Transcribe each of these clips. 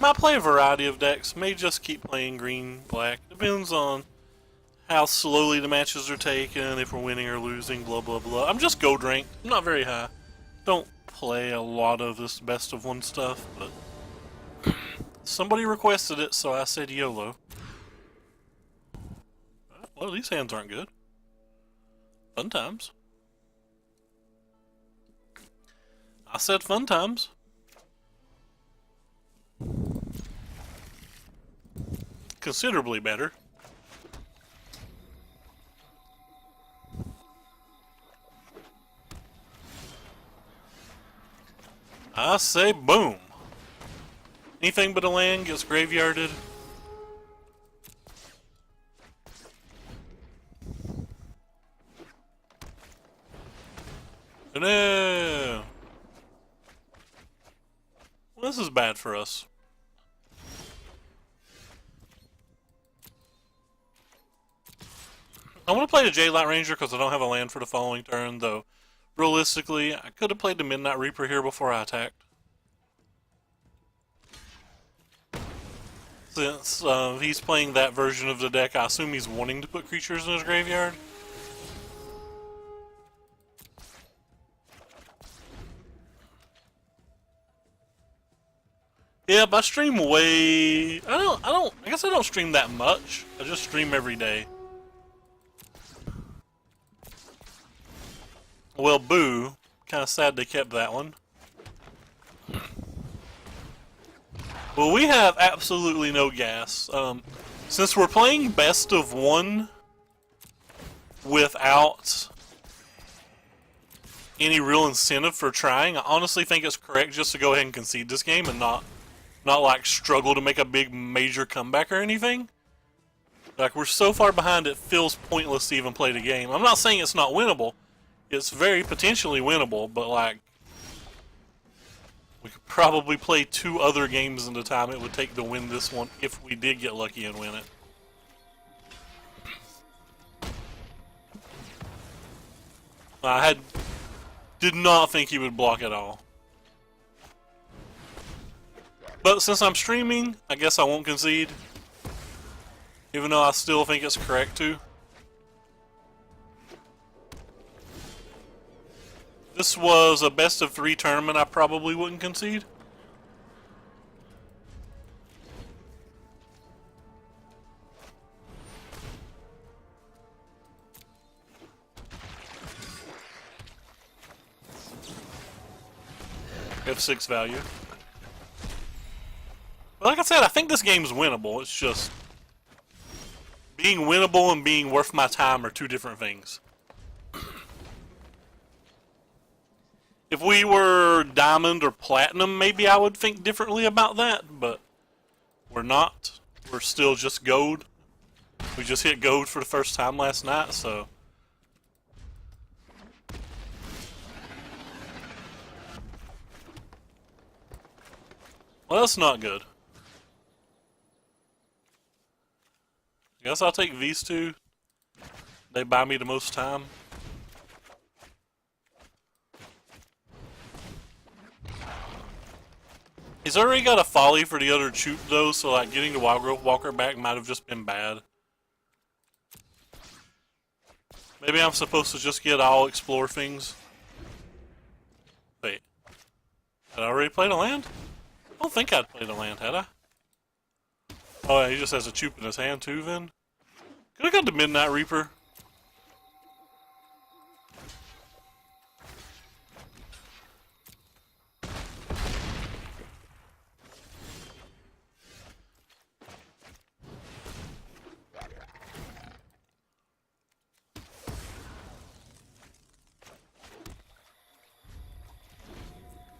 Might play a variety of decks. May just keep playing green, black. Depends on how slowly the matches are taken, if we're winning or losing, blah blah blah. I'm just gold ranked. I'm not very high. Don't play a lot of this best of one stuff, but somebody requested it, so I said YOLO. Well, these hands aren't good. Fun times. I said fun times. Considerably better. I say boom. Anything but a land gets graveyarded. No. Well, this is bad for us. I want to play the J-Light Ranger because I don't have a land for the following turn, though realistically, I could have played the Midnight Reaper here before I attacked. Since he's playing that version of the deck, I assume he's wanting to put creatures in his graveyard. Yeah, but I stream way... I guess I don't stream that much. I just stream every day. Well, boo. Kinda sad they kept that one. Well, we have absolutely no gas. Since we're playing best of one without any real incentive for trying, I honestly think it's correct just to go ahead and concede this game and not like struggle to make a big major comeback or anything. Like, we're so far behind it feels pointless to even play the game. I'm not saying it's not winnable. It's very potentially winnable, but like, we could probably play 2 other games in the time it would take to win this one if we did get lucky and win it. Did not think he would block at all. But since I'm streaming, I guess I won't concede. Even though I still think it's correct to. This was a best of 3 tournament, I probably wouldn't concede. F6 value. But like I said, I think this game's winnable. It's just being winnable and being worth my time are 2 different things. If we were diamond or platinum, maybe I would think differently about that, but we're not. We're still just gold. We just hit gold for the first time last night, so. Well, that's not good. I guess I'll take these 2. They buy me the most time. He's already got a folly for the other Choop though, so like getting the Wild Growth Walker back might have just been bad. Maybe I'm supposed to just get all explore things. Wait. Had I already played a land? I don't think I'd played a land, had I? Oh yeah, he just has a Choop in his hand too then. Could have got the Midnight Reaper.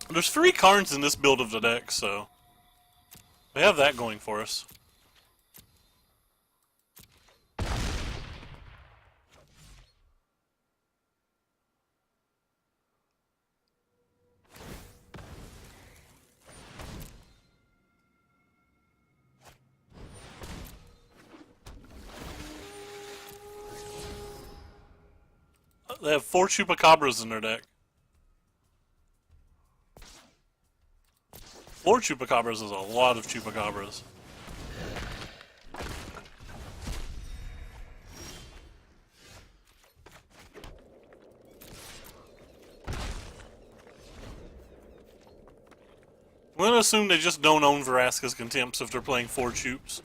There's 3 cards in this build of the deck, so we have that going for us. They have 4 Chupacabras in their deck. 4 Chupacabras is a lot of Chupacabras. I'm gonna assume they just don't own Vraska's Contempts if they're playing 4 Chups.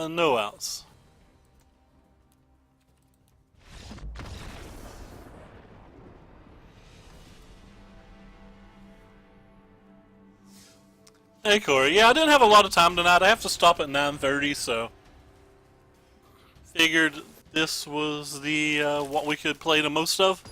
No outs. Hey Corey, yeah, I didn't have a lot of time tonight. I have to stop at 9:30, so figured this was the what we could play the most of.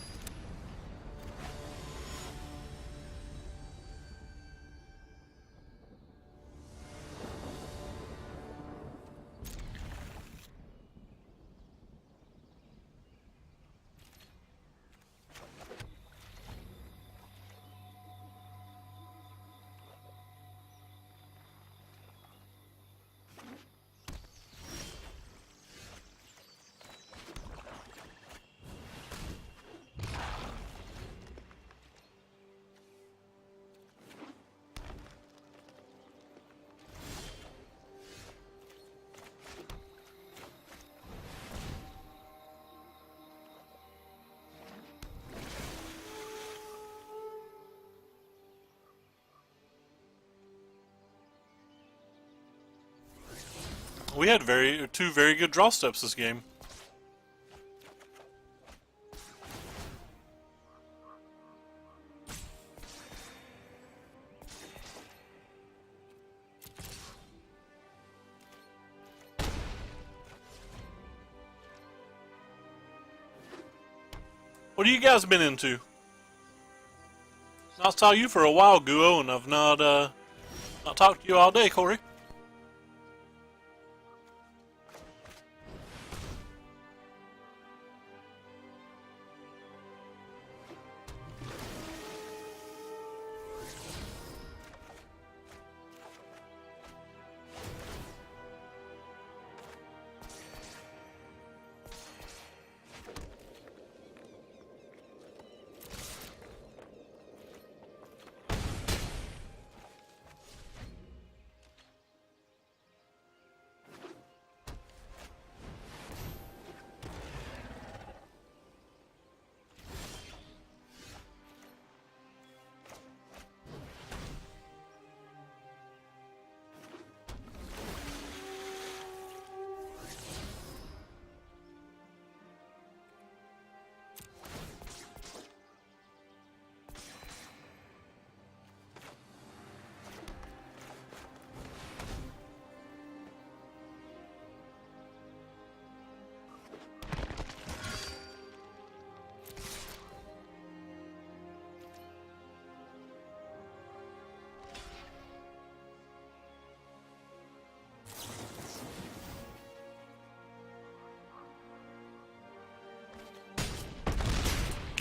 We had two very good draw steps this game. What have you guys been into? Not saw you for a while, Guo, and I've not talked to you all day, Corey.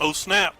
Oh snap!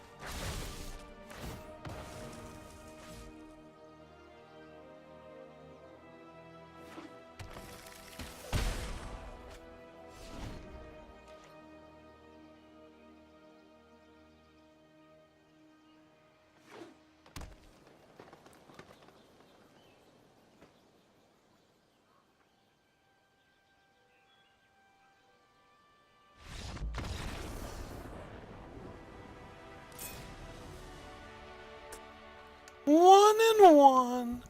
One and one.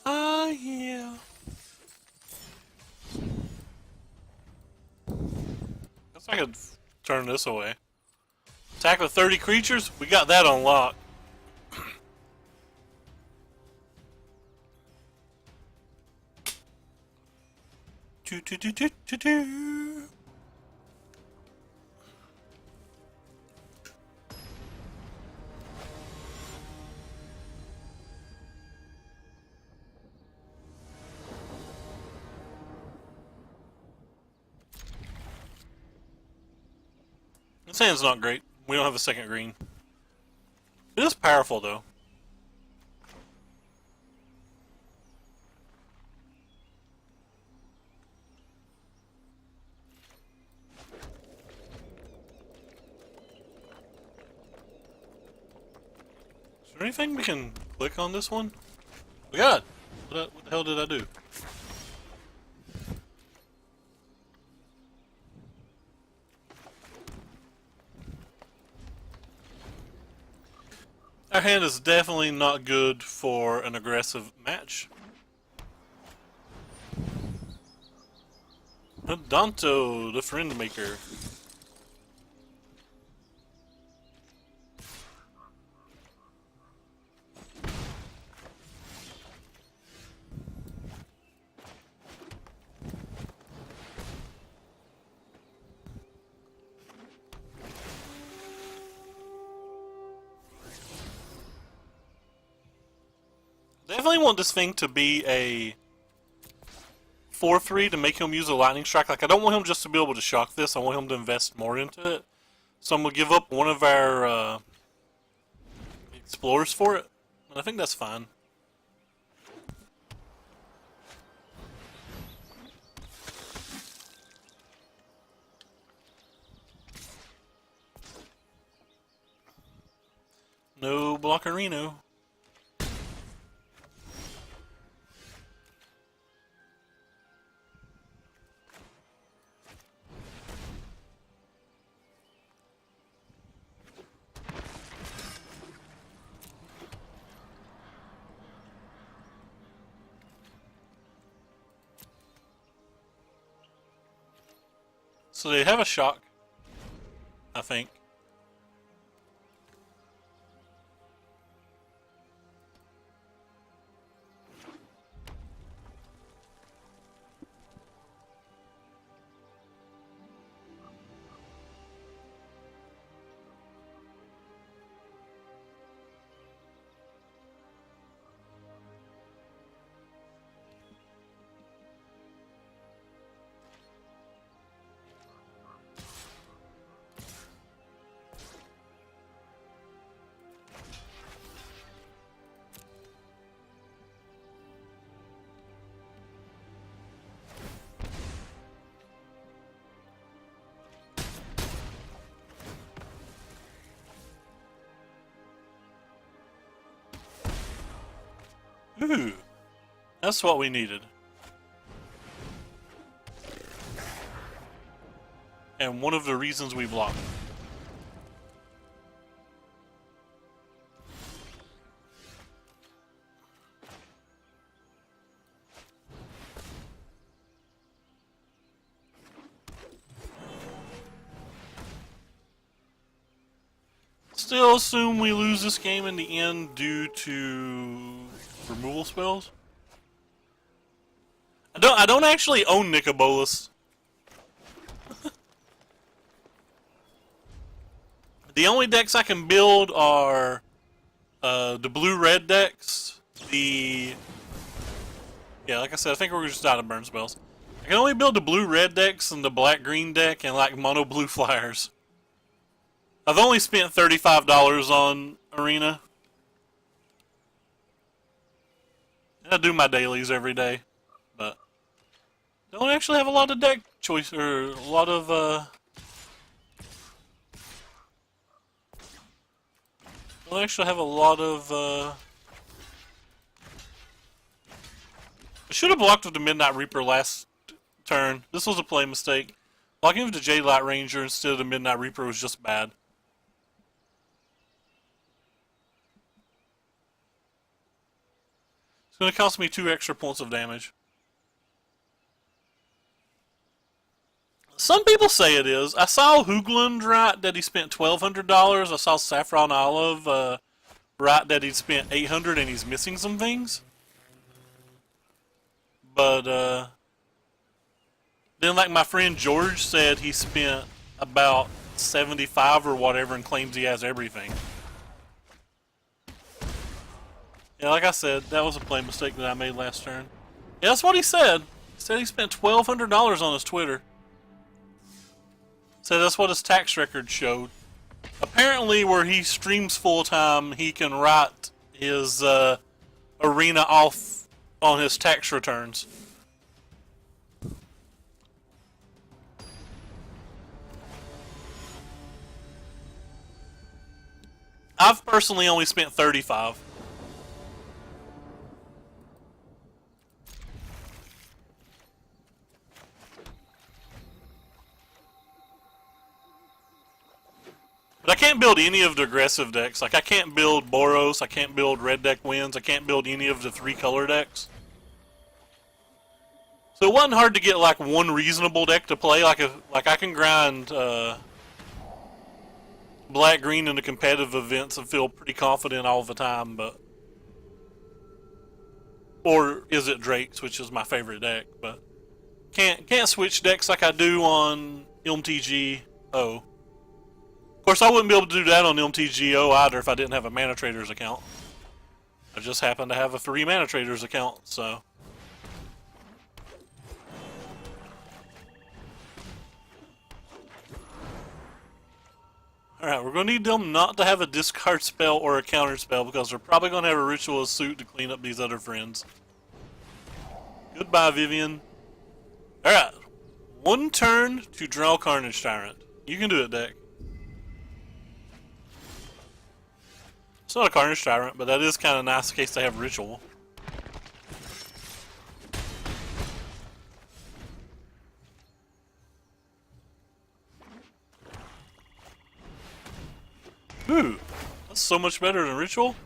Ah, yeah. Guess I could turn this away. Attack with 30 creatures? We got that on lock. Choo choo choo choo choo choo. This hand's not great. We don't have a second green. It is powerful though. there anything we can click on this one? Oh God! What the hell did I do? Our hand is definitely not good for an aggressive match. Danto, the friend maker. Definitely want this thing to be a 4-3 to make him use a lightning strike. Like, I don't want him just to be able to shock this. I want him to invest more into it. So I'm gonna give up one of our explorers for it, and I think that's fine. No Blockerino. So they have a shock, I think. Ooh, that's what we needed. And one of the reasons we blocked. Still assume we lose this game in the end due to removal spells. I don't actually own Nicobolus. The only decks I can build are the blue-red decks. Yeah, like I said, I think we're just out of burn spells. I can only build the blue-red decks and the black-green deck and like mono-blue flyers. I've only spent $35 on Arena. And I do my dailies every day, but don't actually have a lot of deck choice or a lot of don't actually have a lot of I should have blocked with the Midnight Reaper last turn. This was a play mistake. Blocking with the Jade Light Ranger instead of the Midnight Reaper was just bad. It's going to cost me 2 extra points of damage. Some people say it is. I saw Hoogland write that he spent $1,200. I saw Saffron Olive write that he spent $800 and he's missing some things. But then, like my friend George said, he spent about $75 or whatever and claims he has everything. Yeah, like I said, that was a play mistake that I made last turn. Yeah, that's what he said. He said he spent $1,200 on his Twitter. So that's what his tax record showed. Apparently, where he streams full time, he can write his arena off on his tax returns. I've personally only spent 35. But I can't build any of the aggressive decks. Like, I can't build Boros, I can't build Red Deck Wins, I can't build any of the 3-color decks. So it wasn't hard to get, like, one reasonable deck to play. Like, I can grind black-green in the competitive events and feel pretty confident all the time, but... Or is it Drake's, which is my favorite deck, but... Can't switch decks like I do on MTG. Oh. Of course, I wouldn't be able to do that on MTGO either if I didn't have a Mana Traders account. I just happen to have a 3 Mana Traders account, so... Alright, we're going to need them not to have a discard spell or a counter spell because they're probably going to have a Ritual of Suit to clean up these other friends. Goodbye, Vivian. Alright, 1 turn to draw Carnage Tyrant. You can do it, deck. It's not a Carnage Tyrant, but that is kind of nice in case they have Ritual. Ooh, that's so much better than Ritual.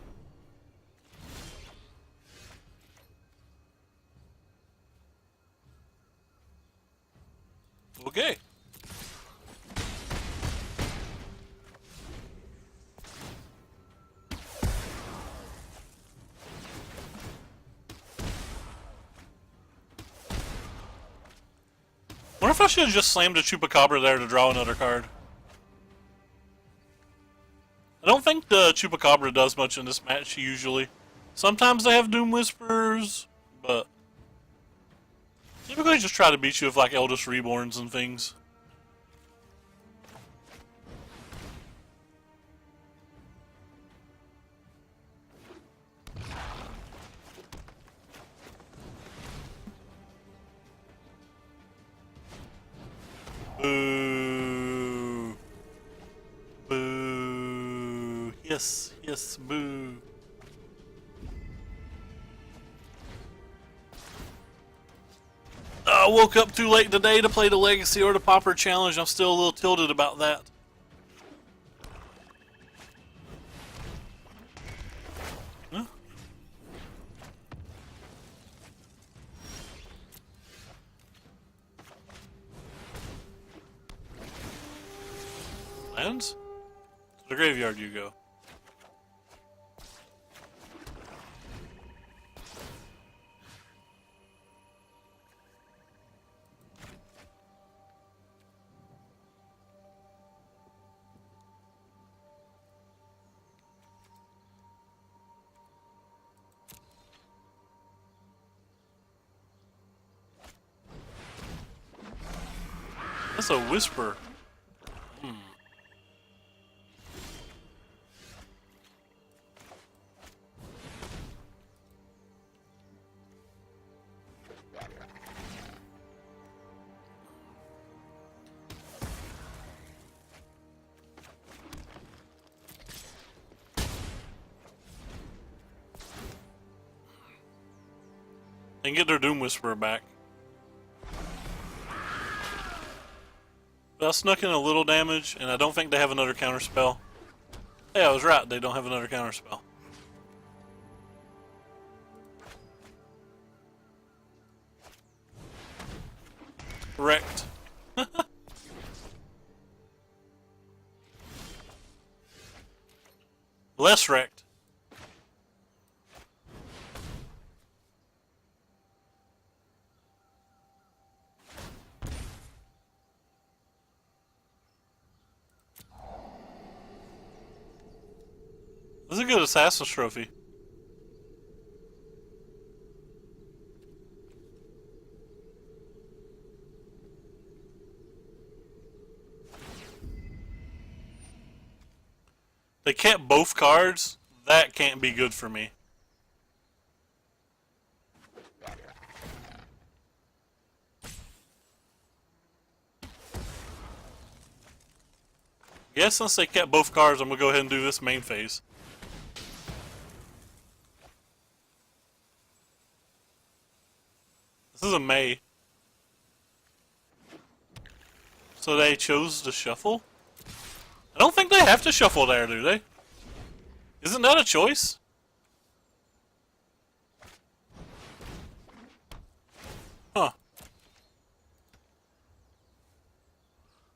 Okay. Wonder if I should have just slammed a Chupacabra there to draw another card. I don't think the Chupacabra does much in this match usually. Sometimes they have Doom Whisperers, but typically just try to beat you with like Eldest Reborns and things. Boo. Boo. Yes, yes, boo. I woke up too late today to play the Legacy or the Pauper Challenge. I'm still a little tilted about that. Huh? Lands? To the graveyard you go. That's a Whisper. They can get their Doom Whisperer back. But I snuck in a little damage, and I don't think they have another counter spell. Hey, I was right, they don't have another counter spell. Wrecked. Less wrecked. This is a good Assassin's Trophy. They kept both cards. That can't be good for me. Guess since they kept both cards, I'm gonna go ahead and do this main phase. This is a May. So they chose to shuffle? I don't think they have to shuffle there, do they? Isn't that a choice? Huh.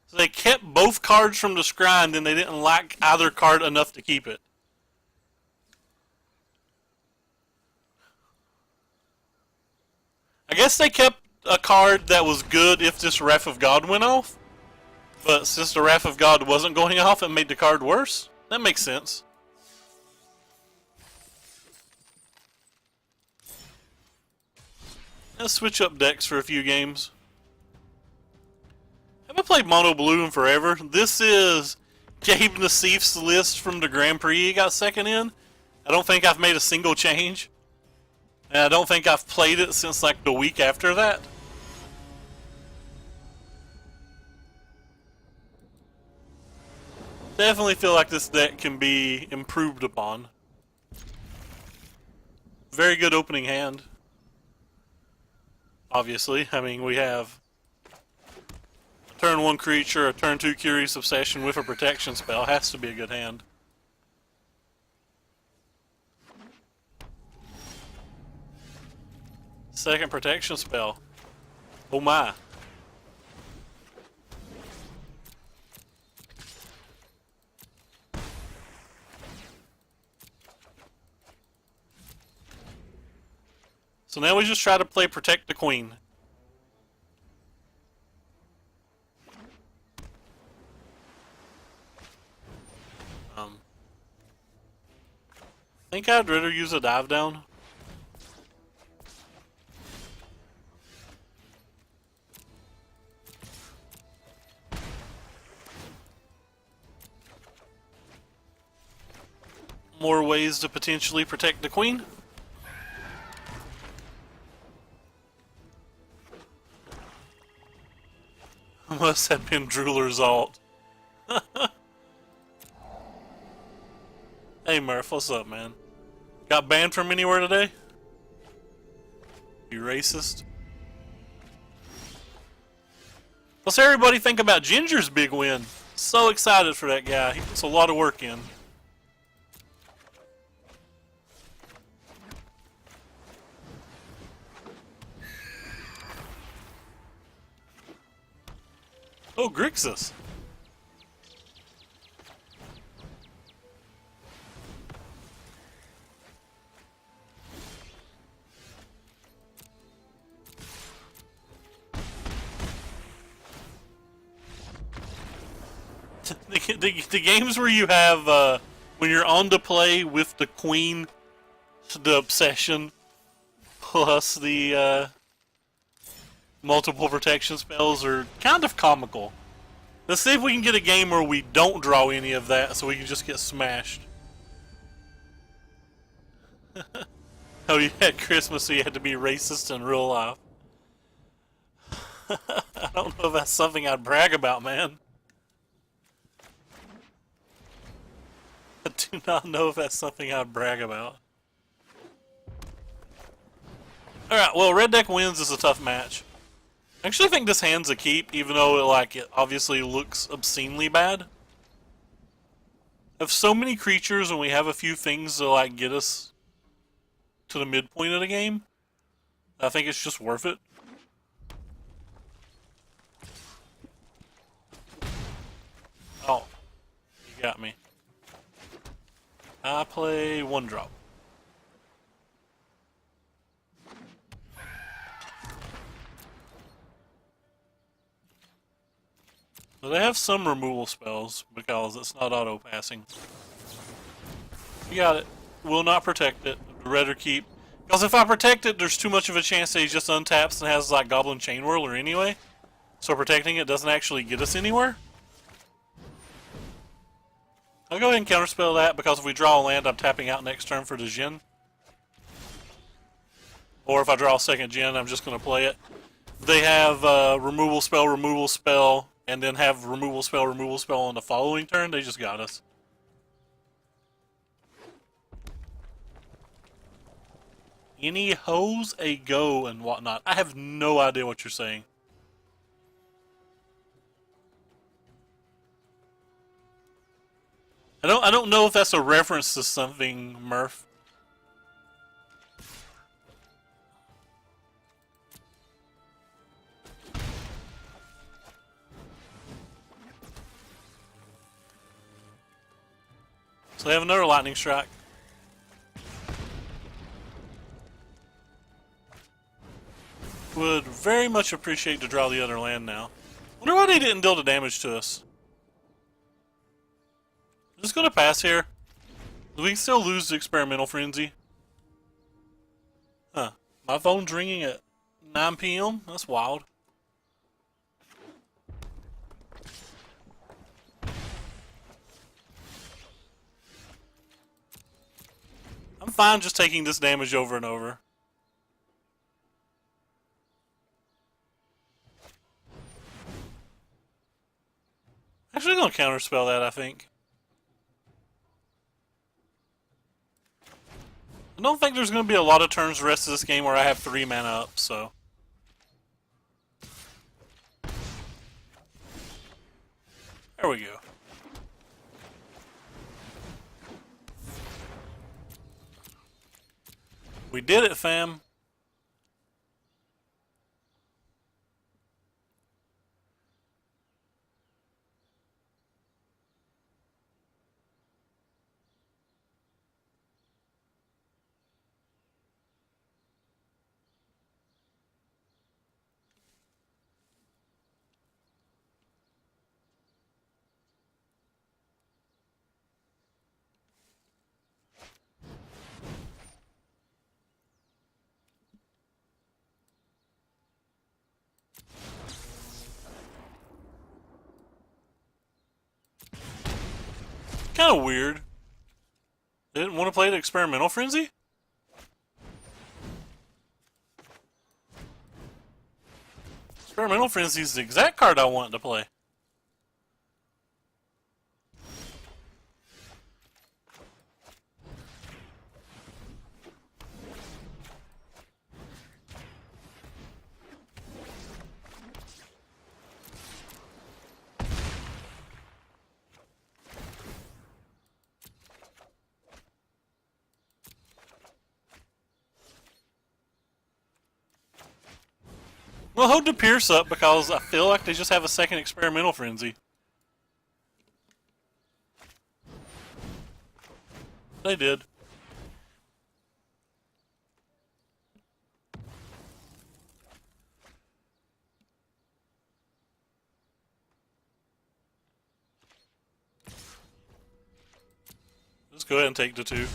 So they kept both cards from the scry and they didn't like either card enough to keep it. I guess they kept a card that was good if this Wrath of God went off. But since the Wrath of God wasn't going off, it made the card worse. That makes sense. Let's switch up decks for a few games. Haven't played Mono Blue in forever. This is Gabe Nassif's list from the Grand Prix he got second in. I don't think I've made a single change. And I don't think I've played it since like the week after that. Definitely feel like this deck can be improved upon. Very good opening hand. Obviously, I mean, we have a turn 1 creature, a turn 2 Curious Obsession with a protection spell. Has to be a good hand. Second protection spell. Oh my. So now we just try to play Protect the Queen. I think I'd rather use a dive down. More ways to potentially protect the queen. Must have been Drooler's alt. Hey Murph, what's up, man? Got banned from anywhere today? You racist? What's everybody think about Ginger's big win? So excited for that guy. He puts a lot of work in. Oh, Grixis. The games where you have, when you're on to play with the queen, the obsession, plus the multiple protection spells are kind of comical. Let's see if we can get a game where we don't draw any of that so we can just get smashed. Oh, you had Christmas so you had to be racist in real life. I don't know if that's something I'd brag about, man. I do not know if that's something I'd brag about. Alright, well, red deck wins is a tough match. I actually think this hand's a keep, even though it obviously looks obscenely bad. I have so many creatures and we have a few things to get us to the midpoint of the game. I think it's just worth it. Oh, you got me. I play 1-drop. So they have some removal spells because it's not auto-passing. You got it. Will not protect it. I'd rather keep. Because if I protect it, there's too much of a chance that he just untaps and has Goblin Chain Whirler anyway. So protecting it doesn't actually get us anywhere. I'll go ahead and counterspell that because if we draw a land, I'm tapping out next turn for the Djinn. Or if I draw a second Djinn, I'm just going to play it. They have removal spell, and then have removal spell on the following turn. They just got us. Any hoes a go and whatnot. I have no idea what you're saying. I don't know if that's a reference to something, Murph. So they have another lightning strike. Would very much appreciate to draw the other land now. Wonder why they didn't deal the damage to us. I'm just gonna pass here. We can still lose the experimental frenzy. Huh. My phone's ringing at 9 p.m.? That's wild. I'm fine just taking this damage over and over. Actually, I'm gonna counterspell that, I think. I don't think there's gonna be a lot of turns the rest of this game where I have 3 mana up, so. There we go. We did it, fam. Kind of weird. They didn't want to play the experimental frenzy? Experimental frenzy is the exact card I wanted to play. Well, hold the Pierce up because I feel like they just have a second experimental frenzy. They did. Let's go ahead and take the 2.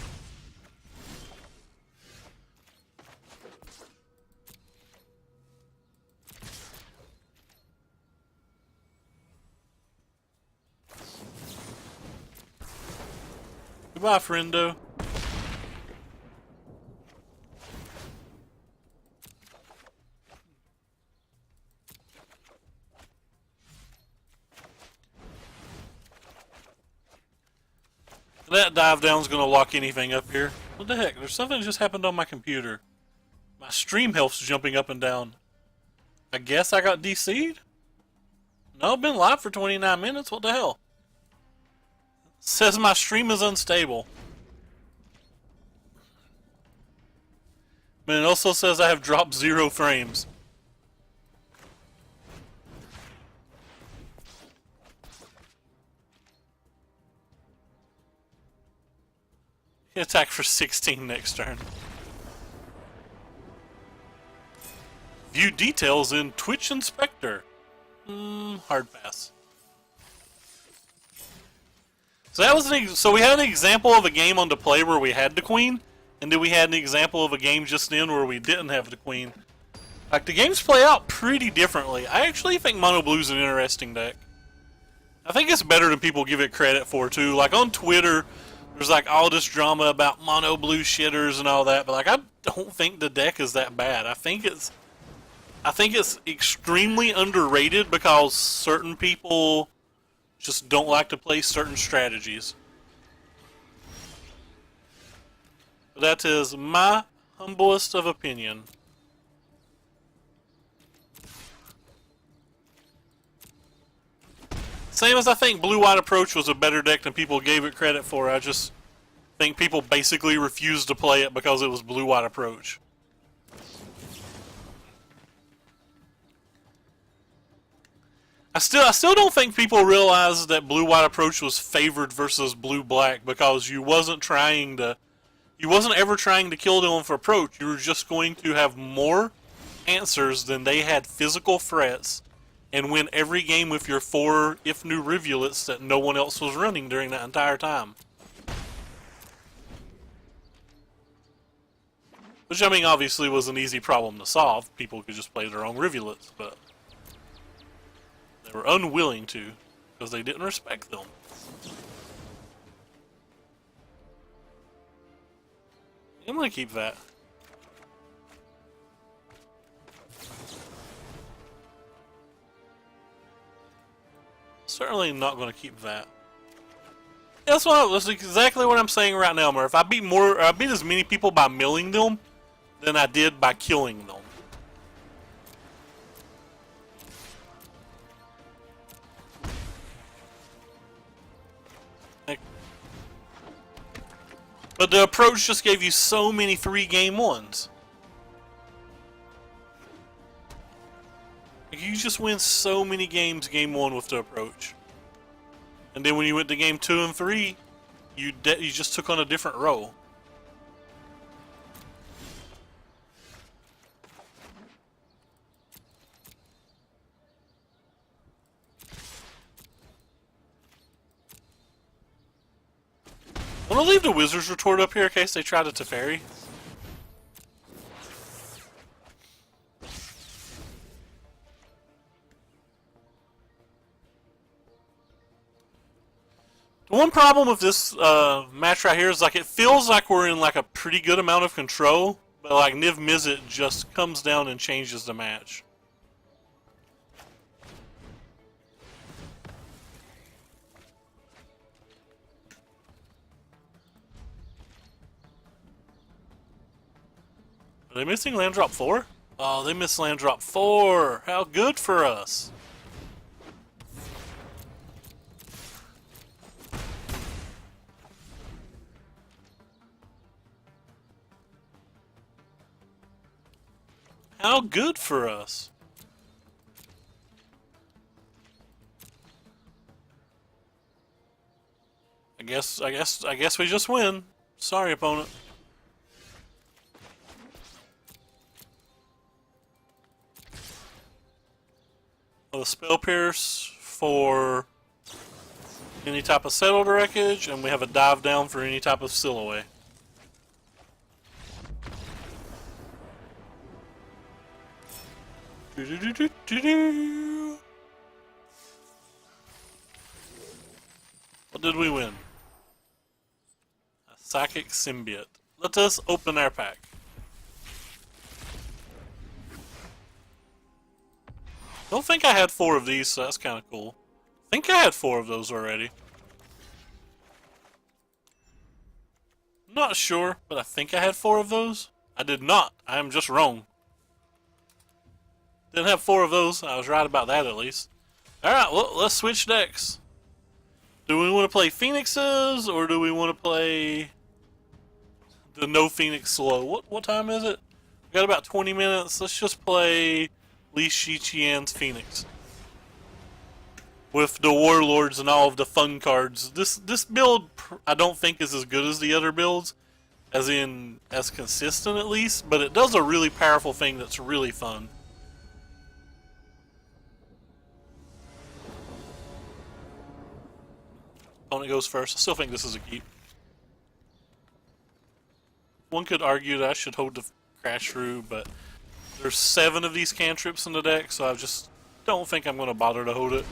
Goodbye, friendo. That dive down's gonna lock anything up here. What the heck? There's something that just happened on my computer. My stream health's jumping up and down. I guess I got DC'd? No, I've been live for 29 minutes. What the hell? Says my stream is unstable. But it also says I have dropped 0 frames. Attack for 16 next turn. View details in Twitch Inspector. Hard pass. So that was so we had an example of a game on the play where we had the queen, and then we had an example of a game just then where we didn't have the queen. Like, the games play out pretty differently. I actually think Mono Blue's an interesting deck. I think it's better than people give it credit for, too. Like, on Twitter, there's like all this drama about Mono Blue shitters and all that, but like, I don't think the deck is that bad. I think it's extremely underrated because certain people just don't like to play certain strategies. But that is my Humblest of opinion. Same as I think Blue-White Approach was a better deck than people gave it credit for. I just think people basically refused to play it because it was Blue-White Approach. I still don't think people realize that Blue-White Approach was favored versus Blue-Black because you wasn't ever trying to kill them for approach. You were just going to have more answers than they had physical threats and win every game with your 4 if new rivulets that no one else was running during that entire time. Which, I mean, obviously was an easy problem to solve. People could just play their own rivulets, but they were unwilling to because they didn't respect them. I'm gonna keep that. Certainly not gonna keep that. That's exactly what I'm saying right now, Murph. I beat as many people by milling them than I did by killing them. But the approach just gave you so many 3-game ones. You just win so many games game 1 with the approach. And then when you went to game 2 and 3, you just took on a different role. I'm gonna leave the Wizard's Retort up here in case they try to Teferi. The one problem with this match right here is like it feels like we're in like a pretty good amount of control, but like Niv Mizzet just comes down and changes the match. Are they missing land drop 4? Oh, they missed land drop 4. How good for us. How good for us. I guess we just win. Sorry, opponent. A Spell Pierce for any type of settled wreckage, and we have a dive down for any type of seal away. What did we win? A Psychic Symbiote. Let us open our pack. Don't think I had 4 of these, so that's kind of cool. I think I had 4 of those already. Not sure, but I think I had 4 of those. I did not. I am just wrong. Didn't have 4 of those. I was right about that at least. Alright, well, let's switch decks. Do we want to play Phoenixes, or do we want to play the no Phoenix slow? What time is it? We got about 20 minutes. Let's just play Li Shiqian's Phoenix. With the Warlords and all of the fun cards. This build, I don't think is as good as the other builds. As consistent at least. But it does a really powerful thing that's really fun. Opponent goes first. I still think this is a keep. One could argue that I should hold the Crash Shrew, but there's 7 of these cantrips in the deck, so I just don't think I'm going to bother to hold it.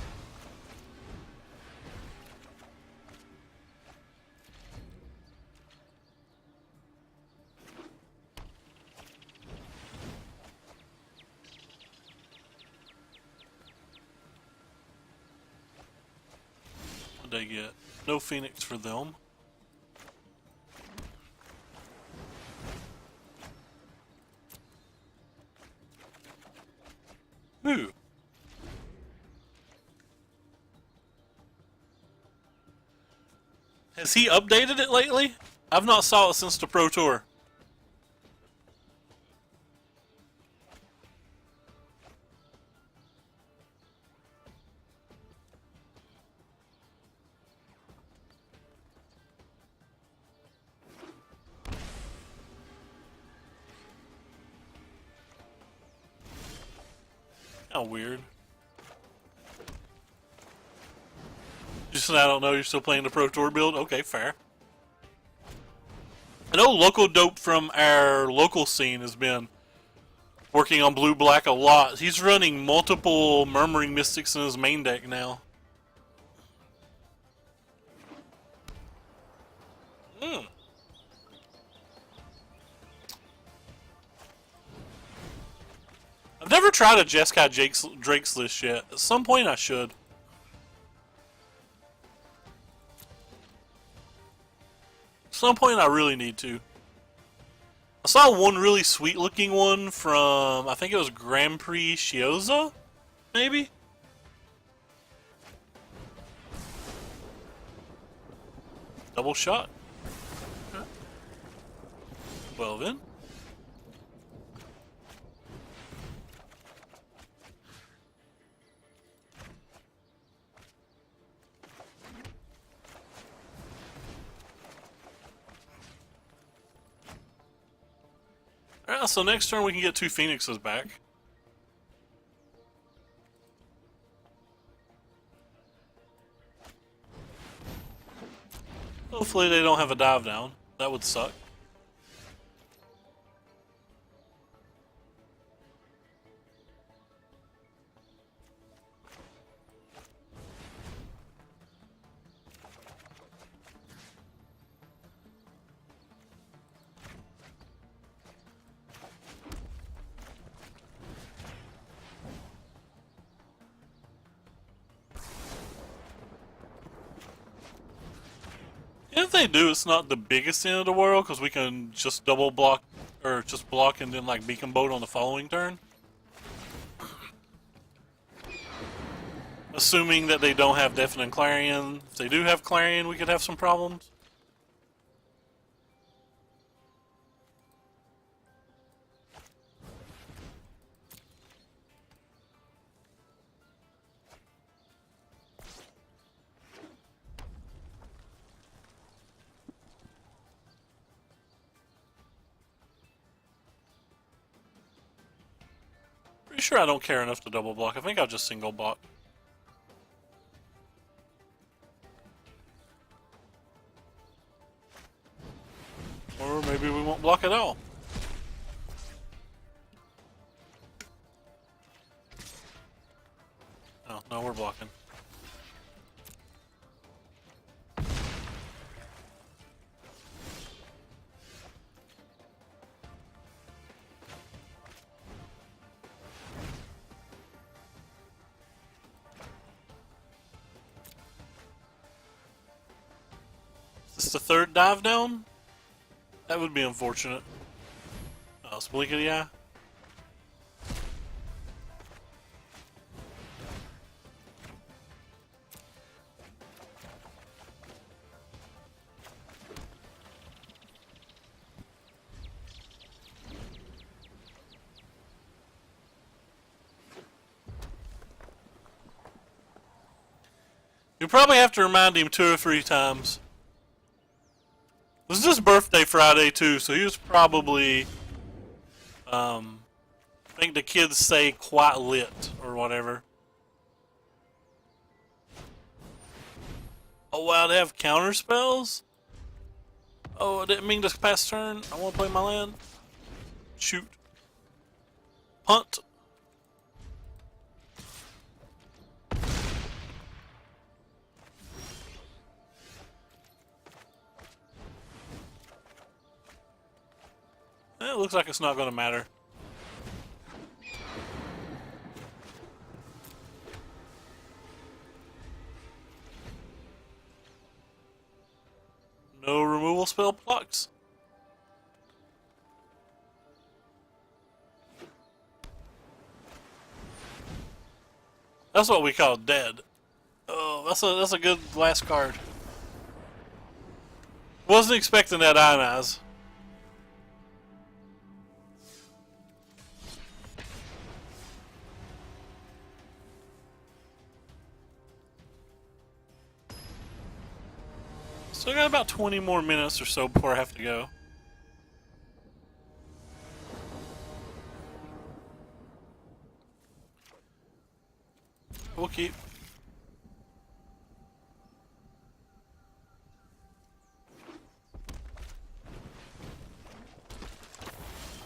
What'd they get? No Phoenix for them. Who? Has he updated it lately? I've not saw it since the Pro Tour. How weird. Just I don't know, you're still playing the Pro Tour build? Okay, fair. I know Local Dope from our local scene has been working on blue-black a lot. He's running multiple Murmuring Mystics in his main deck now. Hmm. I've never tried a Jeskai Drake's list yet. At some point I should. At some point I really need to. I saw one really sweet looking one from, I think it was Grand Prix Shioza? Maybe? Double shot. Okay. Well then. Alright, so next turn we can get 2 Phoenixes back. Hopefully they don't have a dive down. That would suck. If they do, it's not the biggest end of the world because we can just double block or just block and then like beacon boat on the following turn. Assuming that they don't have Deafening Clarion. If they do have Clarion, we could have some problems. Pretty sure I don't care enough to double block. I think I'll just single block. Or maybe we won't block at all. Oh, no, we're blocking. Is this the 3rd dive down? That would be unfortunate. Oh, it's Blink of the Eye. You probably have to remind him 2 or 3 times. It was his birthday Friday too, so he was probably, I think the kids say quite lit or whatever. Oh wow, they have counter spells? Oh, I didn't mean to pass turn. I want to play my land. Shoot. Punt. It looks like it's not going to matter. No removal spell blocks. That's what we call dead. Oh, that's a good last card. Wasn't expecting that Ionize. Still got about 20 more minutes or so before I have to go. We'll keep.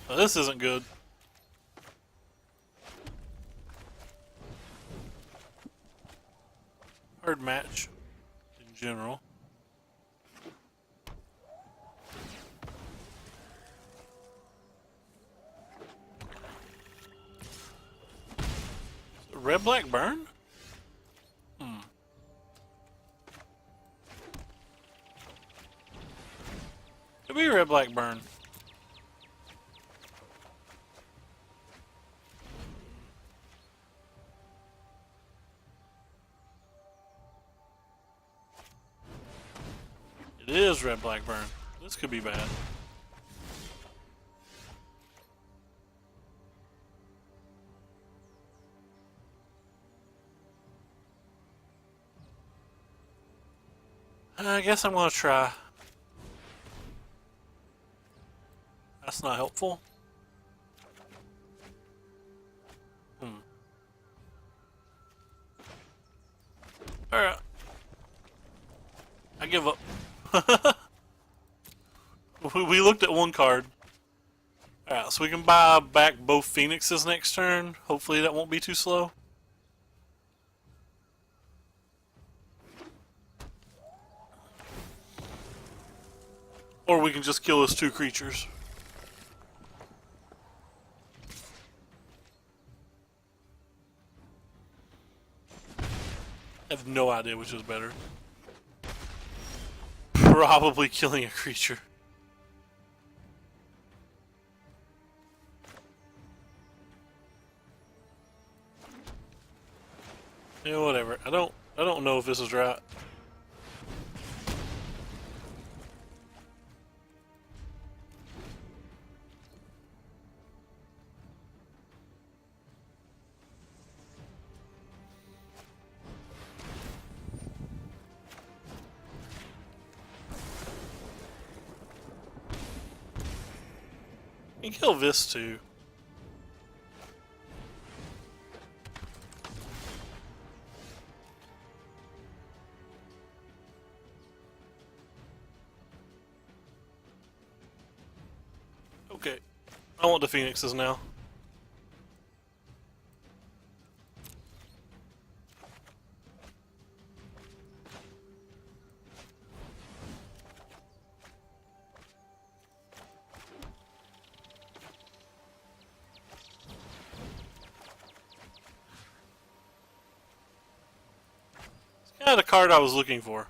Oh, this isn't good. Hard match in general. Red black burn? Could be red black burn. It is red black burn. This could be bad. I guess I'm gonna try. That's not helpful. Alright. I give up. We looked at one card. Alright, so we can buy back both Phoenixes next turn. Hopefully that won't be too slow. Or we can just kill his two creatures. I have no idea which is better. Probably killing a creature. Yeah, whatever. I don't know if this is right. You can kill this too. Okay. I want the Phoenixes now. It's kind of the card I was looking for.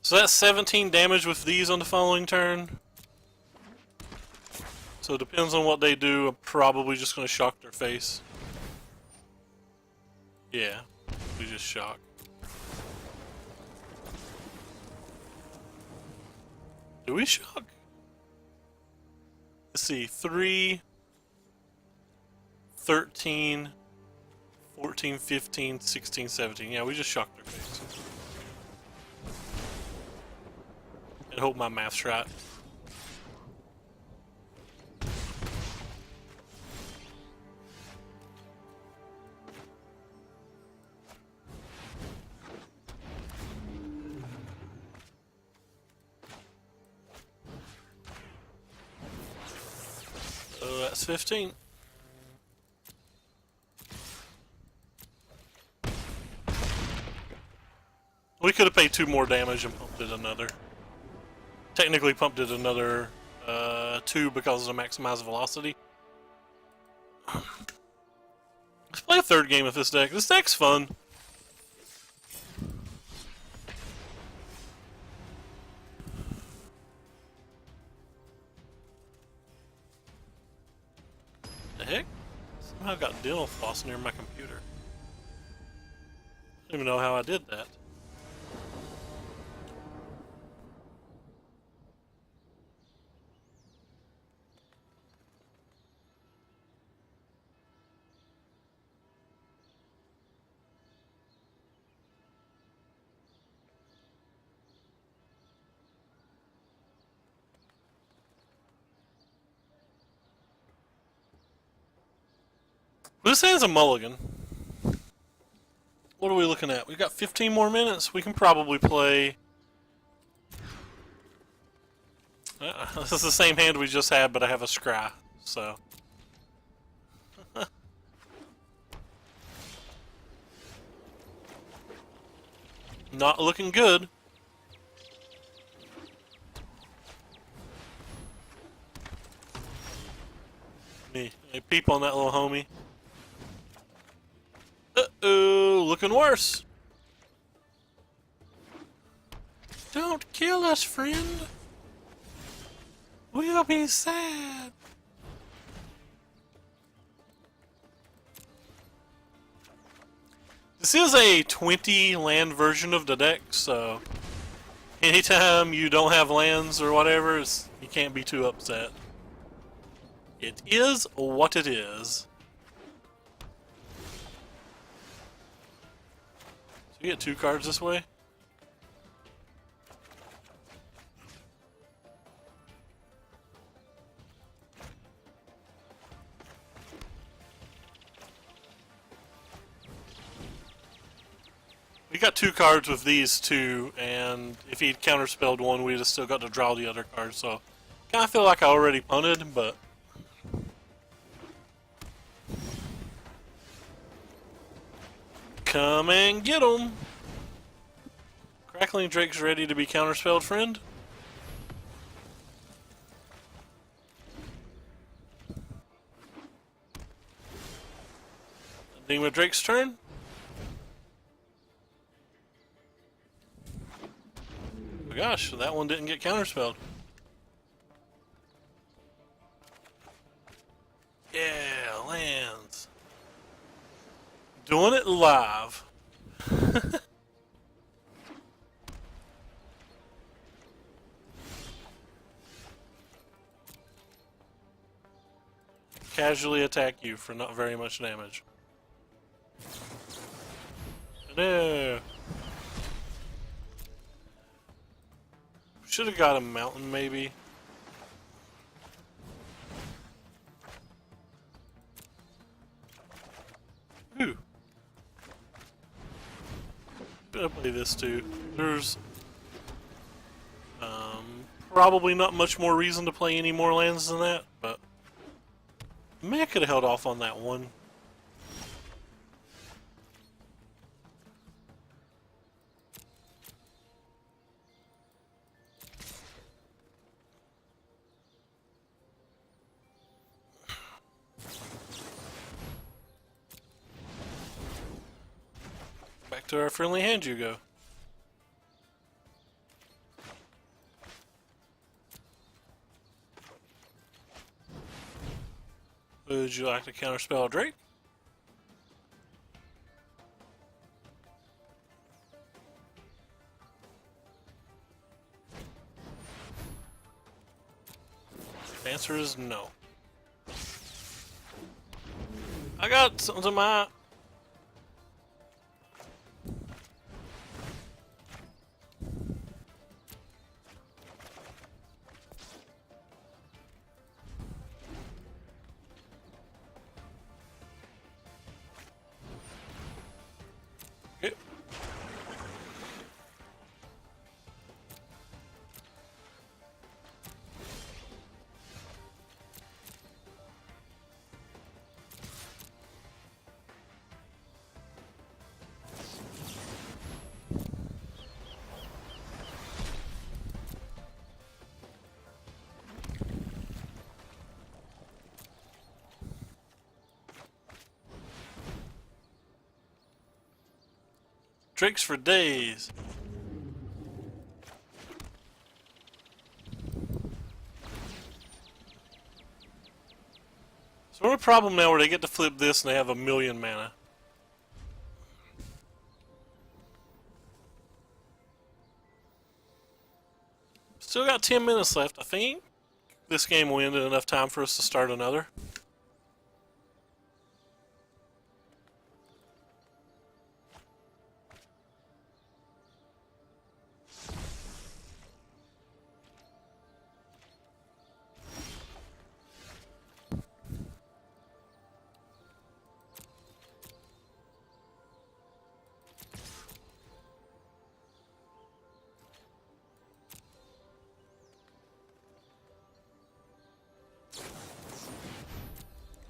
So that's 17 damage with these on the following turn. So it depends on what they do. I'm probably just going to shock their face. Yeah, we just shock. Do we shock? Let's see, 3, 13, 14, 15, 16, 17. Yeah, we just shocked their face. And hope my math's right. So that's 15. We could have paid 2 more damage and pumped it another. Technically pumped it another 2 because of the maximize velocity. Let's play a third game of this deck. This deck's fun. dental floss near my computer. I don't even know how I did that. This hand's a mulligan. What are we looking at? We've got 15 more minutes. We can probably play... this is the same hand we just had, but I have a scry, so... Not looking good. Me. Hey, peep on that little homie. Uh-oh, looking worse. Don't kill us, friend. We'll be sad. This is a 20 land version of the deck, so anytime you don't have lands or whatever, you can't be too upset. It is what it is. So you get 2 cards this way? We got 2 cards with these 2, and if he'd counterspelled one, we'd have still got to draw the other card, so kinda feel like I already punted, but come and get 'em! Crackling Drake's ready to be counterspelled, friend. Ending with Drake's turn. Oh gosh, that one didn't get counterspelled. Yeah, lands. Doing it live. Casually attack you for not very much damage. No. Should have got a mountain, maybe. Ooh. Gonna play this too. There's probably not much more reason to play any more lands than that, but maybe I could have held off on that one. Back to our friendly hand you go. Would you like to counterspell Drake? The answer is no. I got something to my... Okay. Drakes for days. So we're gonna problem now where they get to flip this and they have 1,000,000 mana. Still got 10 minutes left. I think this game will end in enough time for us to start another.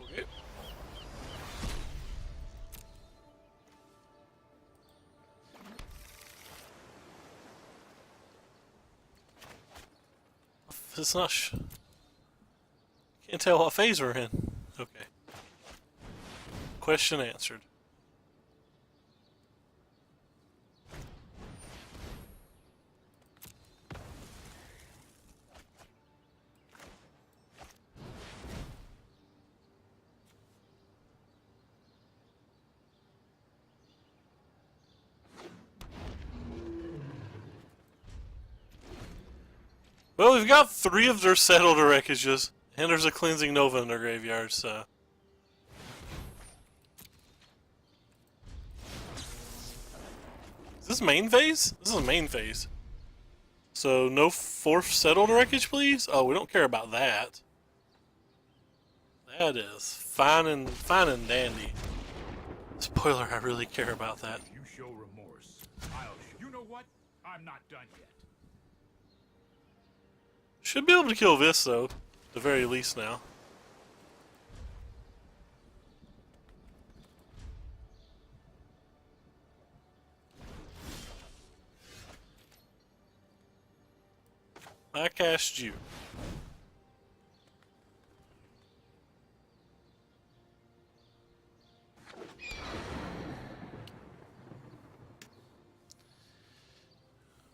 Okay. It's not. Can't tell what phase we're in. Okay. Question answered. Well, we've got 3 of their settled wreckages, and there's a cleansing Nova in their graveyard, so. Is this main phase? This is main phase. So, no 4th settled wreckage, please? Oh, we don't care about that. That is fine and dandy. Spoiler, I really care about that. If you show remorse, You know what? I'm not done yet. Should be able to kill this, though. At the very least now. I cast you.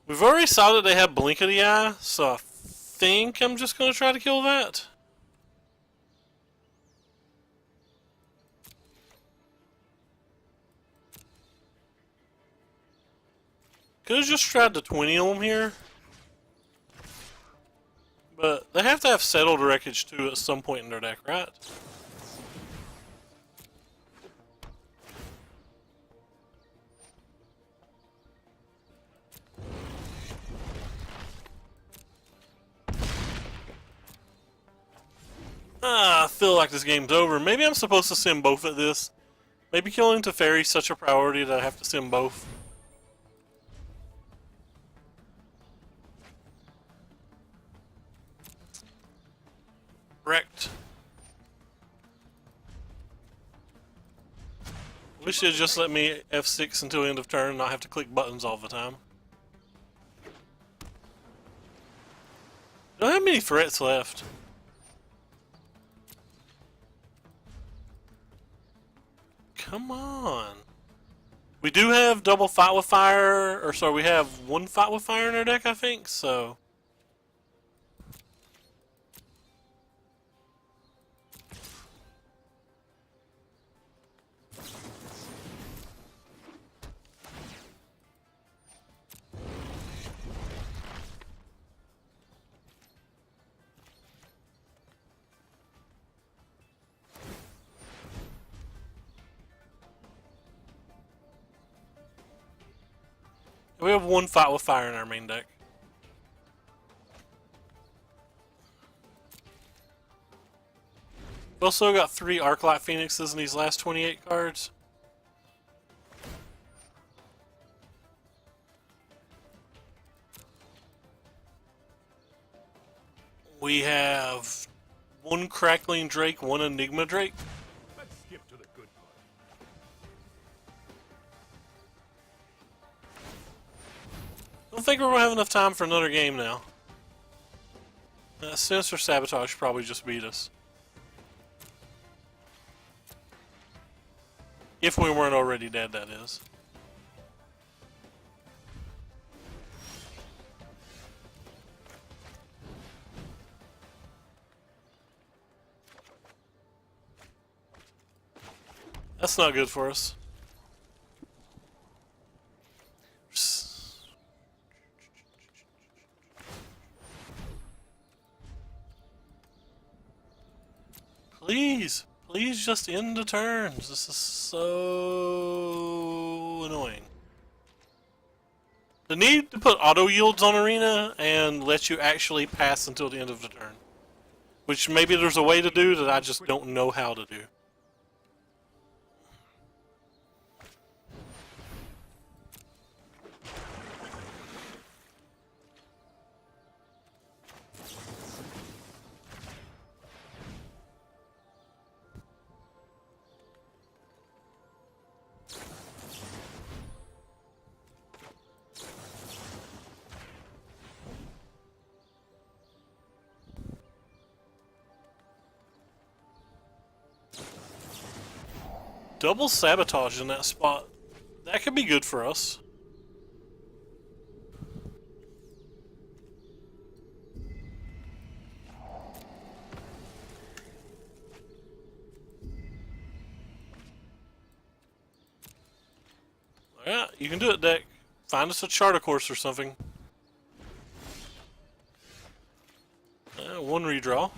We've already saw that they have Blink of the Eye, so I think I'm just going to try to kill that. Could have just tried to 20 them here. But they have to have settled wreckage too at some point in their deck, right? I feel like this game's over. Maybe I'm supposed to send both at this. Maybe killing Teferi's such a priority that I have to send both. Wrecked. Wish they'd just let me F6 until end of turn and not have to click buttons all the time. Don't have many threats left. Come on. We do have double fight with fire, or sorry, we have 1 fight with fire in our deck, I think, so. We have 1 fight with fire in our main deck. We also got 3 Arclight Phoenixes in these last 28 cards. We have 1 Crackling Drake, 1 Enigma Drake. Let's skip to the good part. I don't think we're gonna have enough time for another game now. Sinister Sabotage probably just beat us. If we weren't already dead, that is. That's not good for us. Please, please just end the turns. This is so annoying. The need to put auto yields on Arena and let you actually pass until the end of the turn. Which maybe there's a way to do that I just don't know how to do. Double sabotage in that spot. That could be good for us. Yeah, you can do it, deck. Find us a charter course or something. One redraw.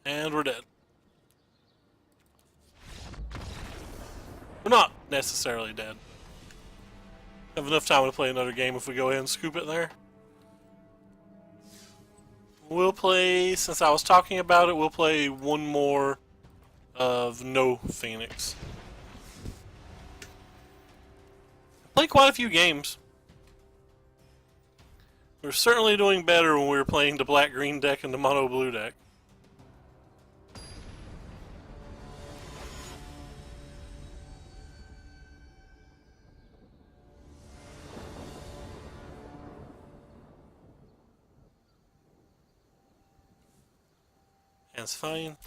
And we're dead. We're not necessarily dead. Have enough time to play another game if we go ahead and scoop it there. We'll play, since I was talking about it, we'll play one more of no Phoenix. Play quite a few games. We're certainly doing better when we were playing the black-green deck and the mono-blue deck. That's fine.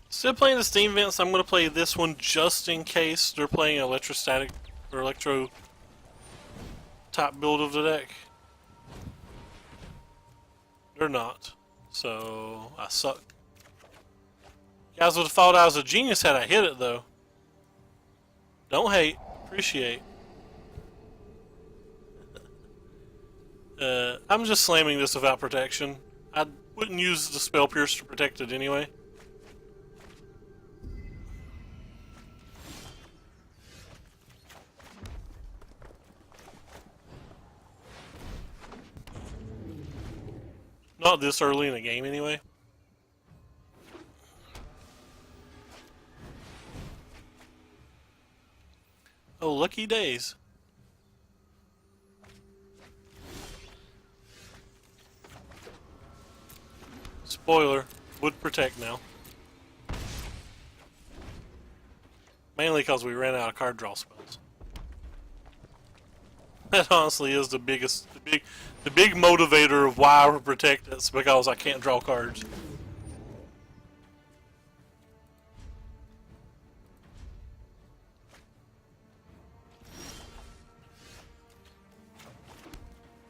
Still playing the Steam events. I'm going to play this one just in case they're playing electrostatic or electro top build of the deck. They're not. So, I suck. Guys would have thought I was a genius had I hit it, though. Don't hate. Appreciate. I'm just slamming this without protection. I wouldn't use the Spell Pierce to protect it anyway. Not this early in the game, anyway. Oh, lucky days. Spoiler, would protect now. Mainly because we ran out of card draw spells. That honestly is the biggest, the big motivator of why I would protect. It's because I can't draw cards.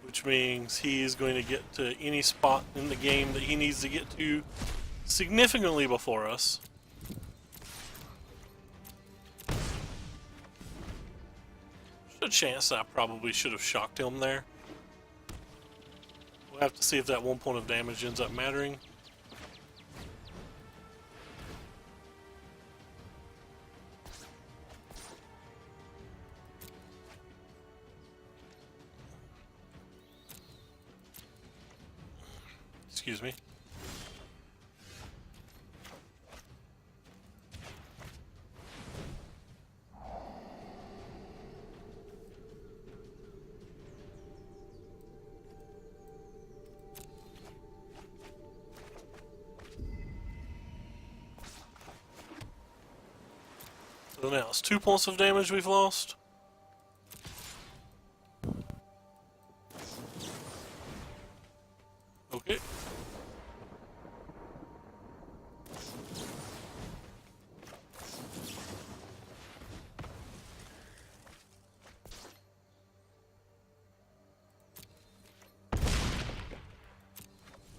Which means he is going to get to any spot in the game that he needs to get to significantly before us. There's a chance that I probably should have shocked him there. We'll have to see if that 1 point of damage ends up mattering. Excuse me. So now it's 2 points of damage we've lost. Okay.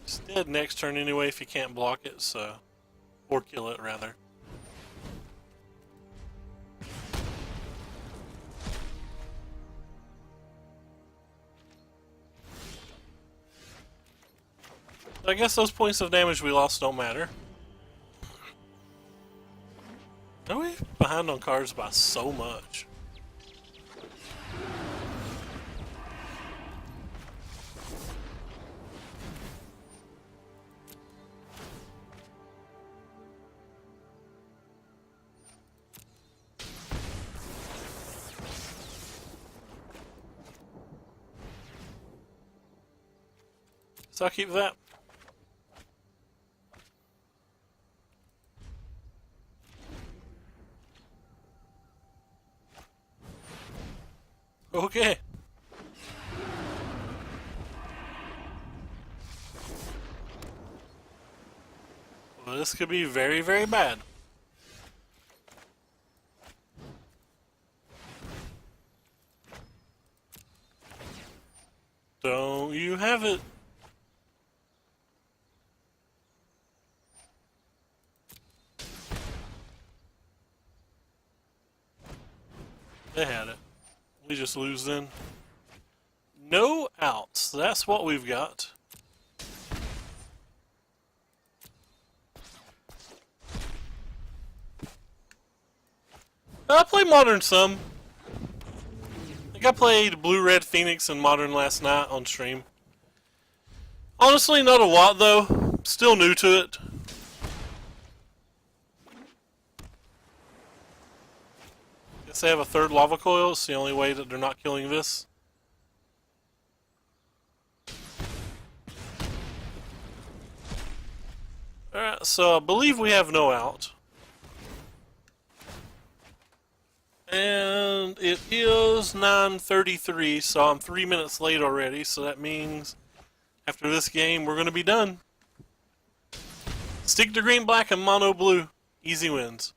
It's dead next turn anyway if you can't block it, so... Or kill it, rather. I guess those points of damage we lost don't matter. Are we behind on cards by so much? So I'll keep that. Okay. Well, this could be very, very bad. Don't you have it? They had it. We just lose then. No outs. That's what we've got. I play Modern some. I think I played Blue Red Phoenix and Modern last night on stream. Honestly, not a lot though. Still new to it. Guess they have a third lava coil. It's the only way that they're not killing this. Alright, so I believe we have no out. And it is 9:33, so I'm 3 minutes late already, so that means after this game we're going to be done. Stick to green, black, and mono blue. Easy wins.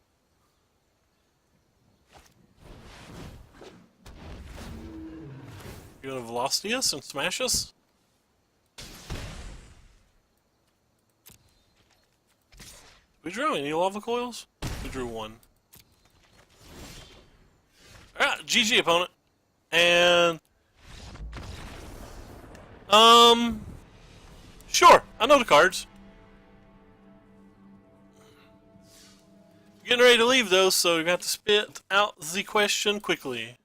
You want to velocity us and smash us? We drew any lava coils? We drew one. Alright, GG opponent. And sure, I know the cards. Getting ready to leave though, so you're gonna have to spit out the question quickly.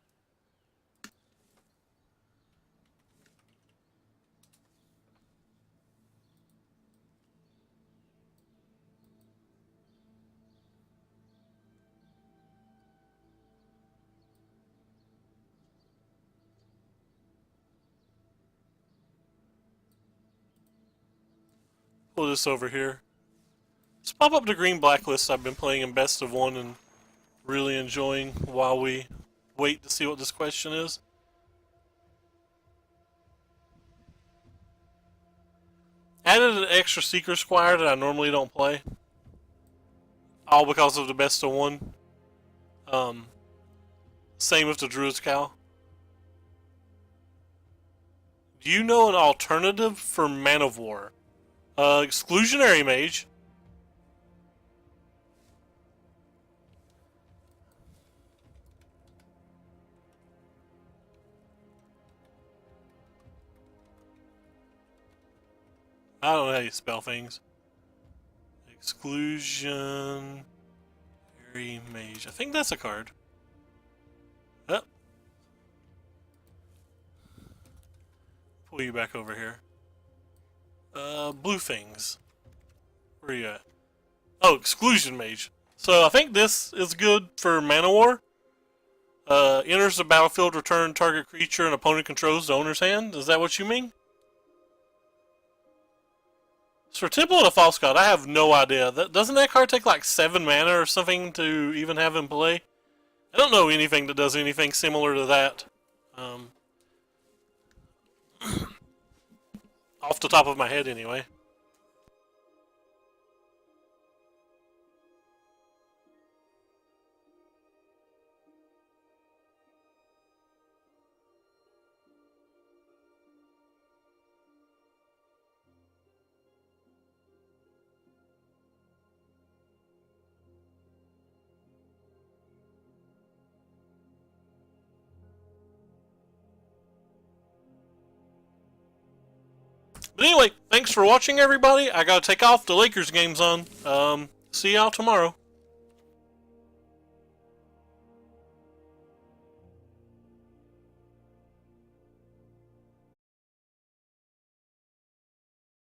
Pull this over here. Let's pop up the green blacklist I've been playing in best of one and really enjoying while we wait to see what this question is. Added an extra Seeker Squire that I normally don't play. All because of the best of one. Same with the Druid's Cow. Do you know an alternative for Man of War? Exclusionary Mage. I don't know how you spell things. Exclusionary Mage. I think that's a card. Oh. Pull you back over here. Blue things. Where are you at? Oh, Exclusion Mage. So I think this is good for Mana War. Enters the battlefield, return target creature an opponent controls the owner's hand. Is that what you mean? So for Temple and a False God, I have no idea. Doesn't that card take like 7 mana or something to even have in play? I don't know anything that does anything similar to that. Um, off the top of my head, anyway. But anyway, thanks for watching, everybody. I gotta take off. The Lakers game's on. See y'all tomorrow.